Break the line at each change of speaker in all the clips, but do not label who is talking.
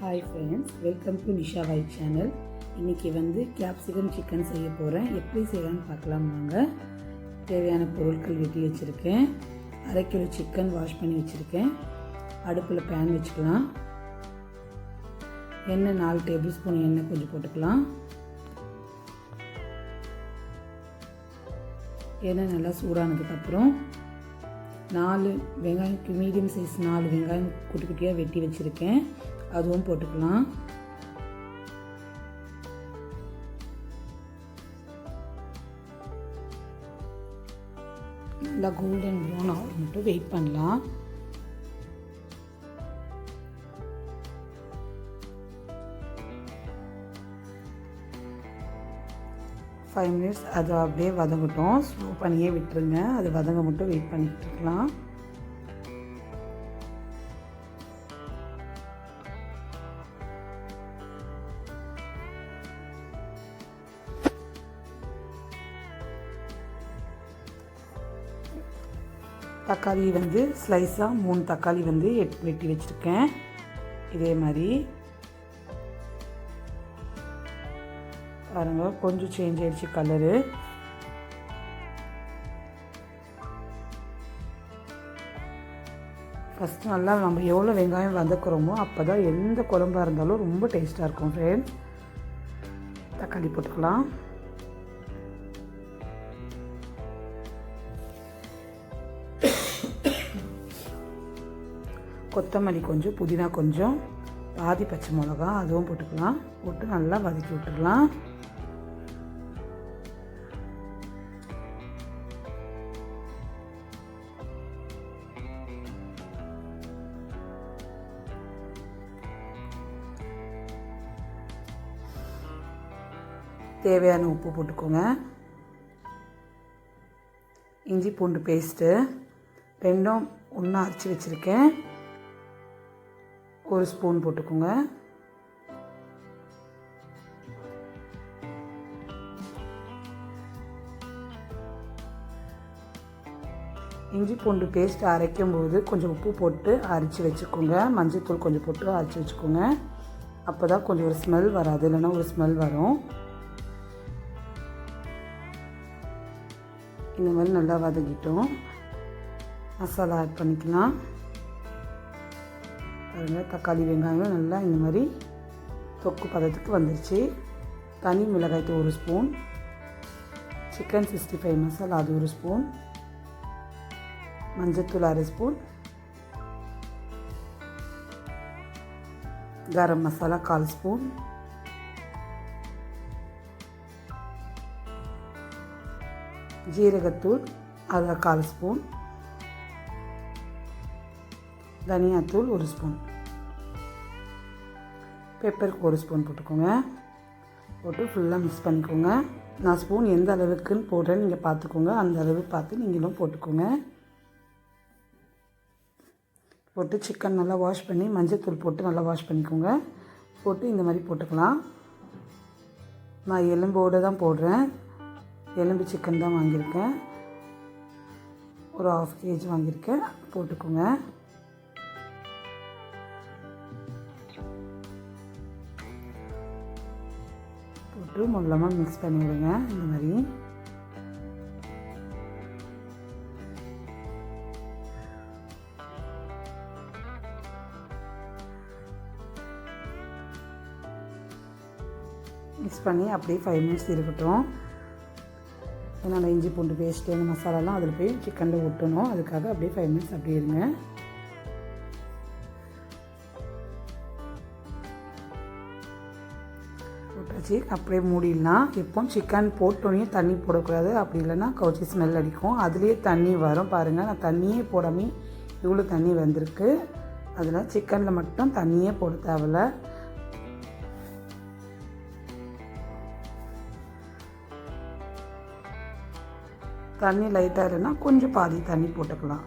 Hi friends, welcome to Nisha white channel. இன்றைக்கி capsicum chicken செய்ய போகிறேன். எப்படி செய்யலான்னு பார்க்கலாம் வாங்க. தேவையான பொருட்கள் வெட்டி வச்சுருக்கேன். 1/2 கிலோ சிக்கன் வாஷ் பண்ணி வச்சுருக்கேன். அடுப்பில் பேன் வச்சுக்கலாம். எண்ணெய் 4 டேபிள் ஸ்பூன் எண்ணெய் கொஞ்சம் போட்டுக்கலாம். எண்ணெய் நல்லா சூடானதுக்கப்புறம் 4 வெங்காயம், மீடியம் சைஸ் 4 வெங்காயம் குட்டி குட்டியாக வெட்டி வச்சுருக்கேன். அதுவும் போட்டுக்கலாம். நல்லா கோல்டன் ப்ரௌன் ஆகும் மட்டும் வெயிட் பண்ணலாம். ஃபைவ் மினிட்ஸ் அது அப்படியே வதங்கட்டும். ஸ்லோ பண்ணியே விட்டுருங்க. அது வதங்க மட்டும் வெயிட் பண்ணிட்டு இருக்கலாம். தக்காளி ஸ்லைஸாக 3 தக்காளி வெட்டி வச்சுருக்கேன். இதே மாதிரி பாருங்கள், கொஞ்சம் சேஞ்ச் ஆகிடுச்சு கலரு. ஃபஸ்ட்டு நல்லா நம்ம எவ்வளோ வெங்காயம் வதக்குறோமோ அப்போ தான் எந்த குழம்பாக இருந்தாலும் ரொம்ப டேஸ்ட்டாக இருக்கும் ஃப்ரெண்ட்ஸ். தக்காளி போட்டுக்கலாம். கொத்தமல்லி கொஞ்சம், புதினா கொஞ்சம், பாதி பச்சை மிளகா அதுவும் போட்டுக்கலாம். போட்டு நல்லா வதக்கி விட்டுடலாம். தேவையான உப்பு போட்டுக்கோங்க. இஞ்சி பூண்டு பேஸ்ட்டு 2 ஒன்றா அரைச்சி வச்சுருக்கேன். 1 ஸ்பூன் போட்டுக்கோங்க. இஞ்சி பூண்டு பேஸ்ட் அரைக்கும் போது கொஞ்சம் உப்பு போட்டு அரைச்சி வச்சுக்கோங்க. மஞ்சள்தூள் கொஞ்சம் போட்டு அரைச்சி வச்சுக்கோங்க. அப்போ தான் கொஞ்சம் ஒரு ஸ்மெல் வராது, இல்லைன்னா ஒரு ஸ்மெல் வரும். இந்த மாதிரி நல்லா வதக்கிட்டோம். மசாலா ஆட் பண்ணிக்கலாம். பாருங்கள், தக்காளி வெங்காயம் நல்லா இந்த மாதிரி தொக்கு பதத்துக்கு வந்துடுச்சு. தனி மிளகாய்த்தூள் 1 ஸ்பூன், சிக்கன் 65 மசாலா அது 1 ஸ்பூன், மஞ்சத்தூள் 1/2 ஸ்பூன், கரம் மசாலா 1/4 ஸ்பூன், ஜீரகத்தூள் அது 1/4 ஸ்பூன், தனியாத்தூள் 1 ஸ்பூன், பெப்பருக்கு 1 ஸ்பூன் போட்டுக்கோங்க. போட்டு ஃபுல்லாக மிக்ஸ் பண்ணிக்கோங்க. நான் ஸ்பூன் எந்த அளவுக்குன்னு போடுறேன்னு நீங்கள் பார்த்துக்கோங்க. அந்த அளவு பார்த்து நீங்களும் போட்டுக்கோங்க. போட்டு சிக்கன் நல்லா வாஷ் பண்ணி மஞ்சள்தூள் போட்டு நல்லா வாஷ் பண்ணிக்கோங்க. போட்டு இந்த மாதிரி போட்டுக்கலாம். நான் எலும்போடு தான் போடுறேன். எலும்பு சிக்கன் தான் வாங்கியிருக்கேன். ஒரு 1/2 kg வாங்கியிருக்கேன். போட்டுக்கோங்க. போட்டு முதலமாக மிக்ஸ் பண்ணி விடுங்க. இந்த மாதிரி மிக்ஸ் பண்ணி அப்படியே 5 மினிட்ஸ் இருக்கட்டும். ஏன்னா அந்த இஞ்சி பூண்டு பேஸ்ட்டு அந்த மசாலாலாம் அதில் போய் சிக்கனில் ஒட்டணும். அதுக்காக அப்படியே 5 மினிட்ஸ் அப்படியே இருங்க. போட்டாச்சு, அப்படியே மூடிடலாம். எப்போ சிக்கன் போட்டோன்னே தண்ணி போடக்கூடாது. அப்படி இல்லைன்னா கவுச்சி ஸ்மெல் அடிக்கும். அதுலேயே தண்ணி வரும். பாருங்கள், நான் தண்ணியே போடாமல் இவ்வளோ தண்ணி வந்திருக்கு. அதில் சிக்கனில் மட்டும் தண்ணியே போட தேவையில்ல. தண்ணி லைட்டாக இல்லைன்னா கொஞ்சம் பாதி தண்ணி போட்டுக்கலாம்.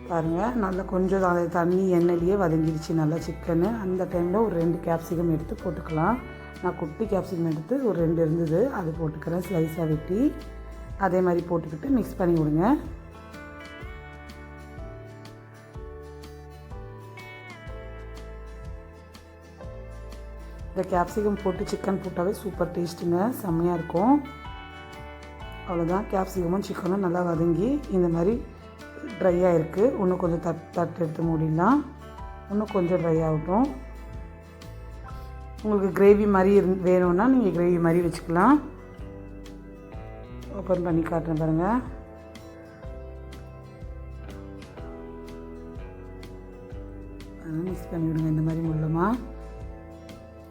பாருங்கள், நல்லா கொஞ்சம் அந்த தண்ணி எண்ணெயிலேயே வதங்கிடுச்சு நல்லா சிக்கனு. அந்த டைமில் ஒரு 2 கேப்சிகம் எடுத்து போட்டுக்கலாம். நான் குட்டி கேப்சிகம் எடுத்து ஒரு 2 இருந்தது, அது போட்டுக்கிறேன். ஸ்லைஸாக வெட்டி அதே மாதிரி போட்டுக்கிட்டு மிக்ஸ் பண்ணி விடுங்க. இந்த கேப்சிகம் போட்டு சிக்கன் போட்டாவே சூப்பர் டேஸ்ட்டுங்க, செம்மையாக இருக்கும். அவ்வளோதான், கேப்சிகமும் சிக்கனும் நல்லா வதங்கி இந்த மாதிரி ட்ரையாக இருக்குது. இன்னும் கொஞ்சம் தட்டு எடுத்து மூடிடலாம். இன்னும் கொஞ்சம் ட்ரை ஆகட்டும். உங்களுக்கு கிரேவி மாதிரி வேணும்னா நீங்கள் கிரேவி மாதிரி வச்சுக்கலாம். ஓப்பன் பண்ணி காட்டுறேன் பாருங்கள். மிக்ஸ் பண்ணி விடுங்க இந்த மாதிரி மூலமாக.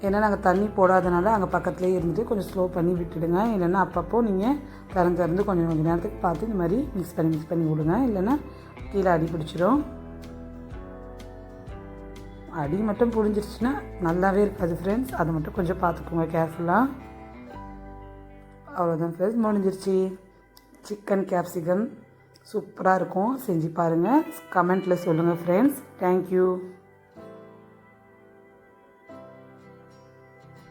ஏன்னா நாங்கள் தண்ணி போடாதனால அங்கே பக்கத்துலேயே இருந்துட்டு கொஞ்சம் ஸ்லோ பண்ணி விட்டுடுங்க. இல்லைன்னா அப்பப்போ நீங்கள் திறந்து கொஞ்சம் நேரத்துக்கு பார்த்து இந்த மாதிரி மிக்ஸ் பண்ணி விடுங்க. இல்லைன்னா கீழே அடி பிடிச்சிடும். அடி மட்டும் புழிஞ்சிருச்சுன்னா நல்லாவே இருக்காது ஃப்ரெண்ட்ஸ். அதை மட்டும் கொஞ்சம் பார்த்துக்கோங்க கேர்ஃபுல்லாக. அவ்வளோதான் ஃப்ரெண்ட்ஸ், முடிஞ்சிருச்சு. சிக்கன் கேப்சிகம் சூப்பராக இருக்கும். செஞ்சு பாருங்கள், கமெண்ட்டில் சொல்லுங்கள் ஃப்ரெண்ட்ஸ். தேங்க்யூ.